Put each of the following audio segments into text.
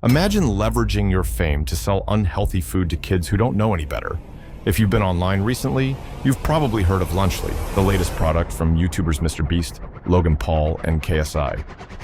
Imagine leveraging your fame to sell unhealthy food to kids who don't know any better. If you've been online recently, you've probably heard of Lunchly, the latest product from YouTubers MrBeast, Logan Paul, and KSI.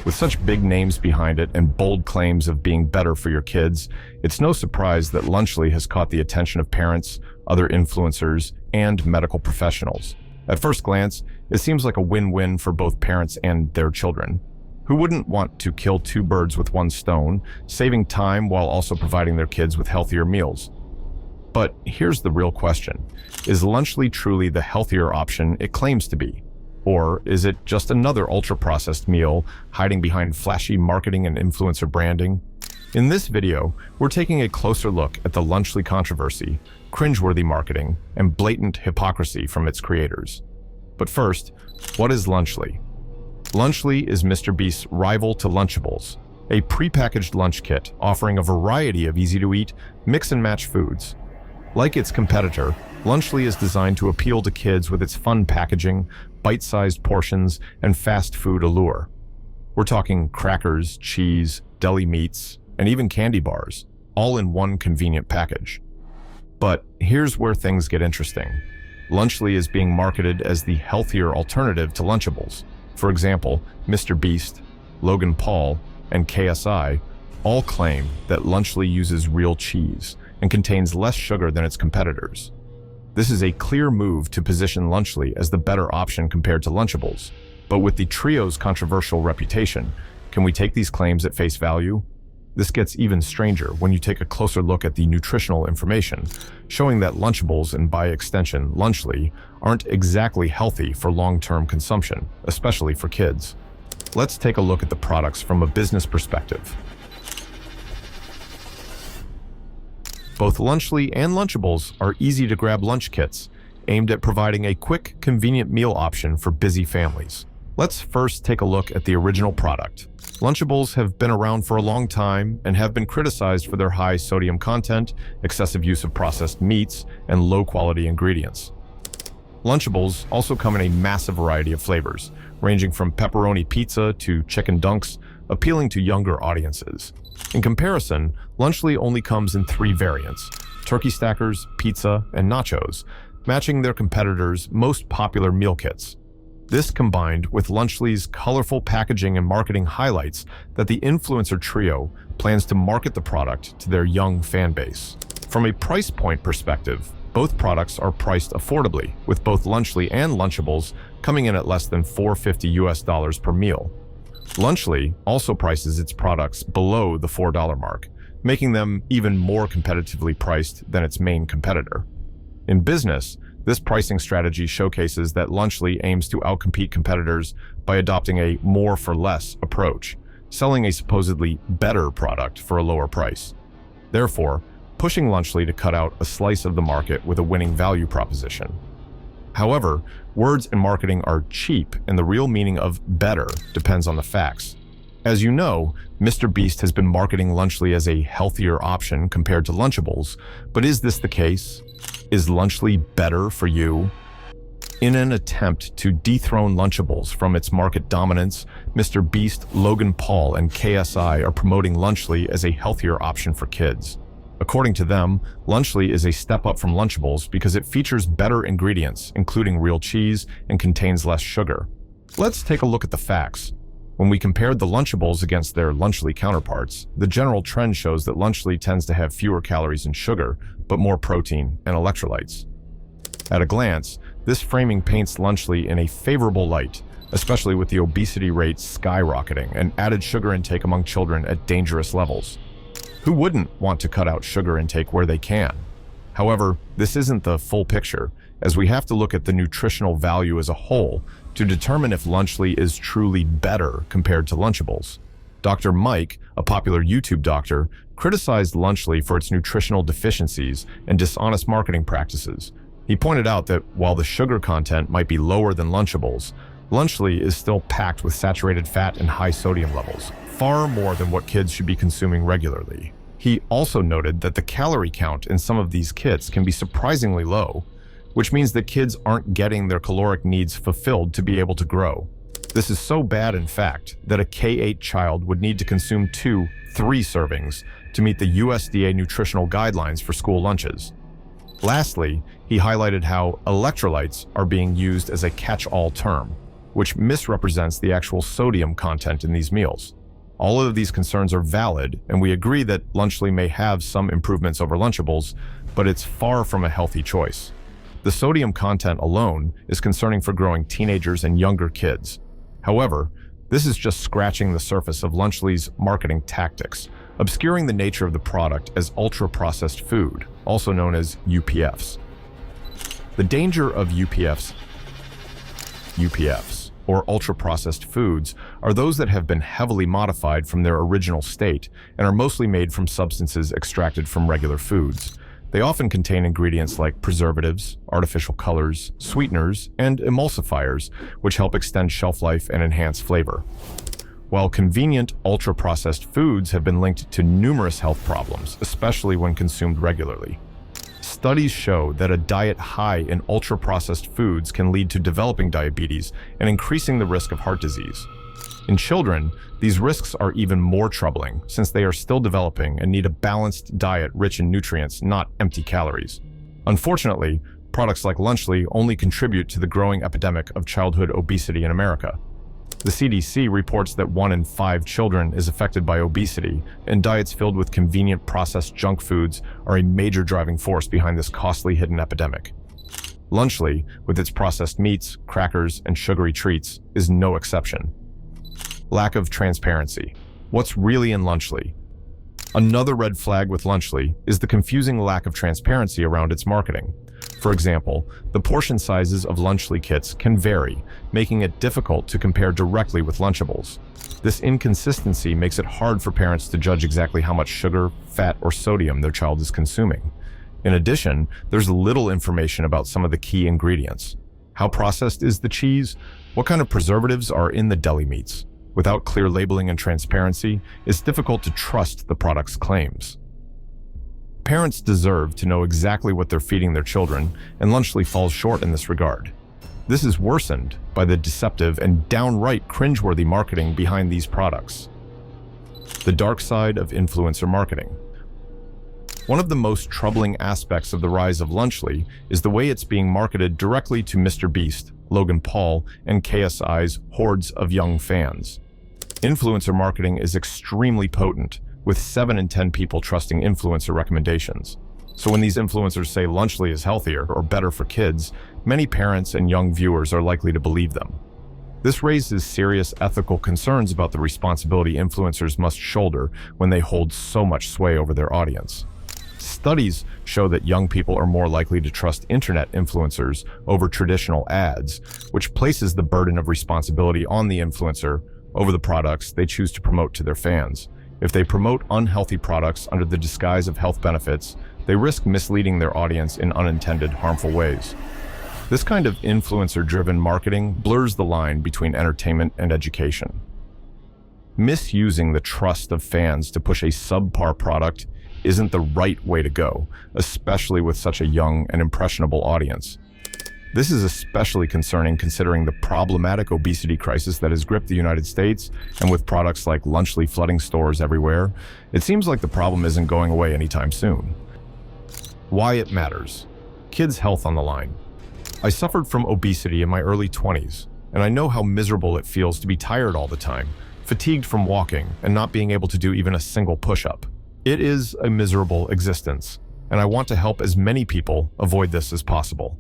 With such big names behind it and bold claims of being better for your kids, it's no surprise that Lunchly has caught the attention of parents, other influencers, and medical professionals. At first glance, it seems like a win-win for both parents and their children. Who wouldn't want to kill two birds with one stone, saving time while also providing their kids with healthier meals? But here's the real question. Is Lunchly truly the healthier option it claims to be? Or is it just another ultra-processed meal hiding behind flashy marketing and influencer branding? In this video, we're taking a closer look at the Lunchly controversy, cringeworthy marketing, and blatant hypocrisy from its creators. But first, what is Lunchly? Lunchly is MrBeast's rival to Lunchables, a prepackaged lunch kit offering a variety of easy-to-eat, mix-and-match foods. Like its competitor, Lunchly is designed to appeal to kids with its fun packaging, bite-sized portions, and fast food allure. We're talking crackers, cheese, deli meats, and even candy bars, all in one convenient package. But here's where things get interesting. Lunchly is being marketed as the healthier alternative to Lunchables. For example, MrBeast, Logan Paul, and KSI all claim that Lunchly uses real cheese and contains less sugar than its competitors. This is a clear move to position Lunchly as the better option compared to Lunchables. But with the trio's controversial reputation, can we take these claims at face value? This gets even stranger when you take a closer look at the nutritional information, showing that Lunchables and by extension Lunchly aren't exactly healthy for long-term consumption, especially for kids. Let's take a look at the products from a business perspective. Both Lunchly and Lunchables are easy-to-grab lunch kits, aimed at providing a quick, convenient meal option for busy families. Let's first take a look at the original product. Lunchables have been around for a long time and have been criticized for their high sodium content, excessive use of processed meats, and low-quality ingredients. Lunchables also come in a massive variety of flavors, ranging from pepperoni pizza to chicken dunks, appealing to younger audiences. In comparison, Lunchly only comes in 3 variants: turkey stackers, pizza, and nachos, matching their competitors' most popular meal kits. This combined with Lunchly's colorful packaging and marketing highlights that the influencer trio plans to market the product to their young fan base. From a price point perspective, both products are priced affordably, with both Lunchly and Lunchables coming in at less than $4.50 per meal. Lunchly also prices its products below the $4 mark, making them even more competitively priced than its main competitor. In business, this pricing strategy showcases that Lunchly aims to outcompete competitors by adopting a more-for-less approach, selling a supposedly better product for a lower price. Therefore, pushing Lunchly to cut out a slice of the market with a winning value proposition. However, words and marketing are cheap, and the real meaning of better depends on the facts. As you know, MrBeast has been marketing Lunchly as a healthier option compared to Lunchables, but is this the case? Is Lunchly better for you? In an attempt to dethrone Lunchables from its market dominance, MrBeast, Logan Paul, and KSI are promoting Lunchly as a healthier option for kids. According to them, Lunchly is a step up from Lunchables because it features better ingredients, including real cheese, and contains less sugar. Let's take a look at the facts. When we compared the Lunchables against their Lunchly counterparts, the general trend shows that Lunchly tends to have fewer calories and sugar, but more protein and electrolytes. At a glance, this framing paints Lunchly in a favorable light, especially with the obesity rate skyrocketing and added sugar intake among children at dangerous levels. Who wouldn't want to cut out sugar intake where they can? However, this isn't the full picture, as we have to look at the nutritional value as a whole to determine if Lunchly is truly better compared to Lunchables. Dr. Mike, a popular YouTube doctor, criticized Lunchly for its nutritional deficiencies and dishonest marketing practices. He pointed out that while the sugar content might be lower than Lunchables, Lunchly is still packed with saturated fat and high sodium levels, far more than what kids should be consuming regularly. He also noted that the calorie count in some of these kits can be surprisingly low, which means that kids aren't getting their caloric needs fulfilled to be able to grow. This is so bad, in fact, that a K-8 child would need to consume 2-3 servings to meet the USDA nutritional guidelines for school lunches. Lastly, he highlighted how electrolytes are being used as a catch-all term, which misrepresents the actual sodium content in these meals. All of these concerns are valid, and we agree that Lunchly may have some improvements over Lunchables, but it's far from a healthy choice. The sodium content alone is concerning for growing teenagers and younger kids. However, this is just scratching the surface of Lunchly's marketing tactics, obscuring the nature of the product as ultra-processed food, also known as UPFs. The danger of UPFs, or ultra-processed foods, are those that have been heavily modified from their original state and are mostly made from substances extracted from regular foods. They often contain ingredients like preservatives, artificial colors, sweeteners, and emulsifiers, which help extend shelf life and enhance flavor. While convenient ultra-processed foods have been linked to numerous health problems, especially when consumed regularly. Studies show that a diet high in ultra-processed foods can lead to developing diabetes and increasing the risk of heart disease. In children, these risks are even more troubling since they are still developing and need a balanced diet rich in nutrients, not empty calories. Unfortunately, products like Lunchly only contribute to the growing epidemic of childhood obesity in America. The CDC reports that 1 in 5 children is affected by obesity, and diets filled with convenient processed junk foods are a major driving force behind this costly hidden epidemic. Lunchly, with its processed meats, crackers, and sugary treats, is no exception. Lack of transparency. What's really in Lunchly? Another red flag with Lunchly is the confusing lack of transparency around its marketing. For example, the portion sizes of Lunchly kits can vary, making it difficult to compare directly with Lunchables. This inconsistency makes it hard for parents to judge exactly how much sugar, fat, or sodium their child is consuming. In addition, there's little information about some of the key ingredients. How processed is the cheese? What kind of preservatives are in the deli meats? Without clear labeling and transparency, it's difficult to trust the product's claims. Parents deserve to know exactly what they're feeding their children, and Lunchly falls short in this regard. This is worsened by the deceptive and downright cringeworthy marketing behind these products. The dark side of influencer marketing. One of the most troubling aspects of the rise of Lunchly is the way it's being marketed directly to MrBeast, Logan Paul, and KSI's hordes of young fans. Influencer marketing is extremely potent, with 7 in 10 people trusting influencer recommendations. So when these influencers say Lunchly is healthier or better for kids, many parents and young viewers are likely to believe them. This raises serious ethical concerns about the responsibility influencers must shoulder when they hold so much sway over their audience. Studies show that young people are more likely to trust internet influencers over traditional ads, which places the burden of responsibility on the influencer over the products they choose to promote to their fans. If they promote unhealthy products under the disguise of health benefits, they risk misleading their audience in unintended, harmful ways. This kind of influencer-driven marketing blurs the line between entertainment and education. Misusing the trust of fans to push a subpar product isn't the right way to go, especially with such a young and impressionable audience. This is especially concerning considering the problematic obesity crisis that has gripped the United States, and with products like Lunchly flooding stores everywhere, it seems like the problem isn't going away anytime soon. Why it matters. Kids' health on the line. I suffered from obesity in my early 20s, and I know how miserable it feels to be tired all the time, fatigued from walking, and not being able to do even a single push-up. It is a miserable existence, and I want to help as many people avoid this as possible.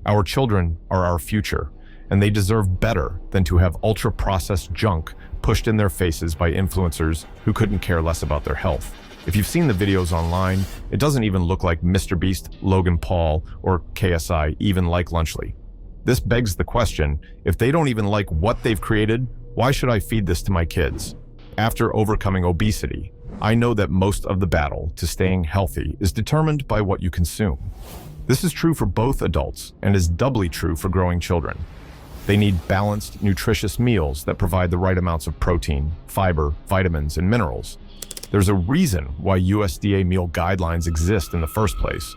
Our children are our future, and they deserve better than to have ultra-processed junk pushed in their faces by influencers who couldn't care less about their health. If you've seen the videos online, it doesn't even look like MrBeast, Logan Paul, or KSI even like Lunchly. This begs the question, if they don't even like what they've created, why should I feed this to my kids? After overcoming obesity, I know that most of the battle to staying healthy is determined by what you consume. This is true for both adults and is doubly true for growing children. They need balanced, nutritious meals that provide the right amounts of protein, fiber, vitamins, and minerals. There's a reason why USDA meal guidelines exist in the first place.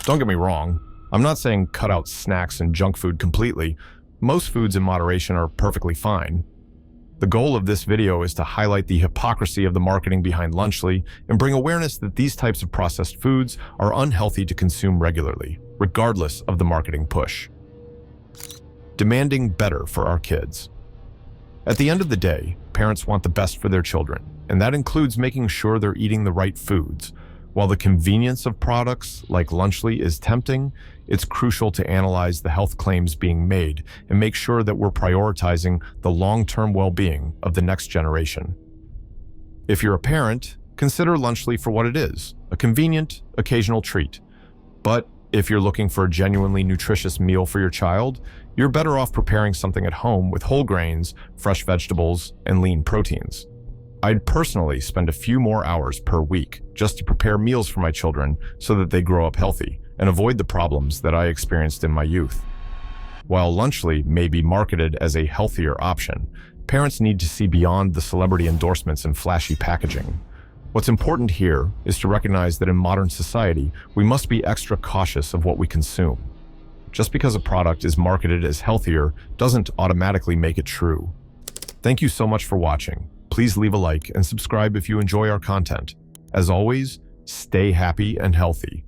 Don't get me wrong, I'm not saying cut out snacks and junk food completely, Most foods in moderation are perfectly fine. The goal of this video is to highlight the hypocrisy of the marketing behind Lunchly and bring awareness that these types of processed foods are unhealthy to consume regularly, regardless of the marketing push. Demanding better for our kids. At the end of the day, parents want the best for their children, and that includes making sure they're eating the right foods. While the convenience of products like Lunchly is tempting, it's crucial to analyze the health claims being made and make sure that we're prioritizing the long-term well-being of the next generation. If you're a parent, consider Lunchly for what it is, a convenient, occasional treat. But if you're looking for a genuinely nutritious meal for your child, you're better off preparing something at home with whole grains, fresh vegetables, and lean proteins. I'd personally spend a few more hours per week just to prepare meals for my children so that they grow up healthy and avoid the problems that I experienced in my youth. While Lunchly may be marketed as a healthier option, parents need to see beyond the celebrity endorsements and flashy packaging. What's important here is to recognize that in modern society, we must be extra cautious of what we consume. Just because a product is marketed as healthier doesn't automatically make it true. Thank you so much for watching. Please leave a like and subscribe if you enjoy our content. As always, stay happy and healthy.